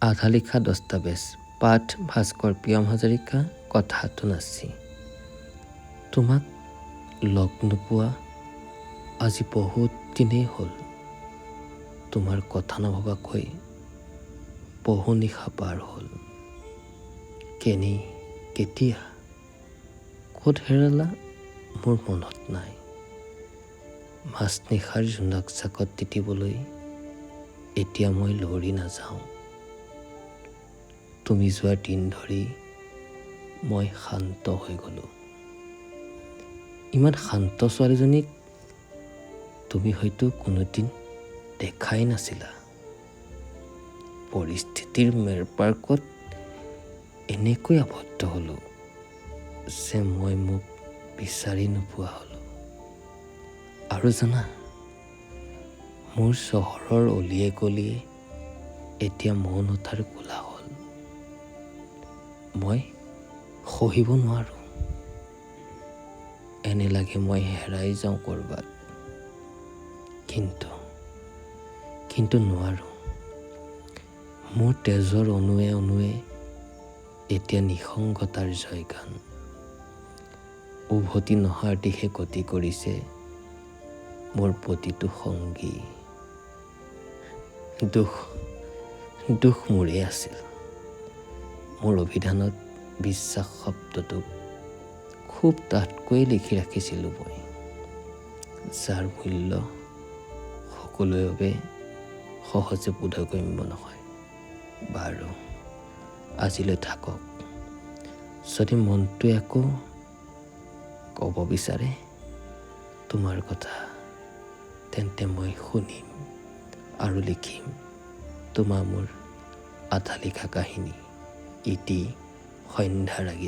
আধা লিখা দস্তাবেজ পাঠ ভাস্কৰ প্ৰিয়ম হাজৰিকা কথাটো নাচি। তোমাক লগ নোপোৱা আজি বহুত দিনেই হ'ল। তোমাৰ কথা নভবাকৈ বহু নিশা পাৰ হ'ল। কেনি কেতিয়া ক'ত হেৰালা মোৰ মনত নাই। মাজনিশাৰ জোনাক জাকত তিতিবলৈ এতিয়া মই লৰি নাযাওঁ। তুমি যোৱা দিন ধৰি মই শান্ত হৈ গ'লোঁ। ইমান শান্ত ছোৱালীজনীক তুমি হয়তো কোনোদিন দেখাই নাছিলা। পৰিস্থিতিৰ মেৰপাৰ্কত এনেকৈ আবদ্ধ হ'লোঁ যে মই মোক বিচাৰি নোপোৱা হ'লোঁ। আৰু জানা, মোৰ চহৰৰ অলিয়ে গলিয়ে এতিয়া মৌনতাৰ কোলাহল। মই সহিব নোৱাৰোঁ। এনে লাগে মই হেৰাই যাওঁ ক'ৰবাত। কিন্তু নোৱাৰোঁ। মোৰ তেজৰ অণুৱে অণুৱে এতিয়া নিসংগতাৰ জয়গান। উভতি নহাৰ দিশে গতি কৰিছে মোৰ প্ৰতিটো সংগী। দুখ মোৰে আছিল। মোৰ অভিধানত বিশ্বাস শব্দটোক খুব ডাঠকৈ লিখি ৰাখিছিলোঁ মই, যাৰ মূল্য সকলোৰে বাবে সহজে বোধগম্য নহয়। বাৰু আজিলৈ থাকক। যদি মনটোৱে আকৌ ক'ব বিচাৰে তোমাৰ কথা, তেন্তে মই শুনিম আৰু লিখিম তোমাৰ মোৰ আধা লিখা কাহিনী ইতি সন্ধ্যাৰাগী।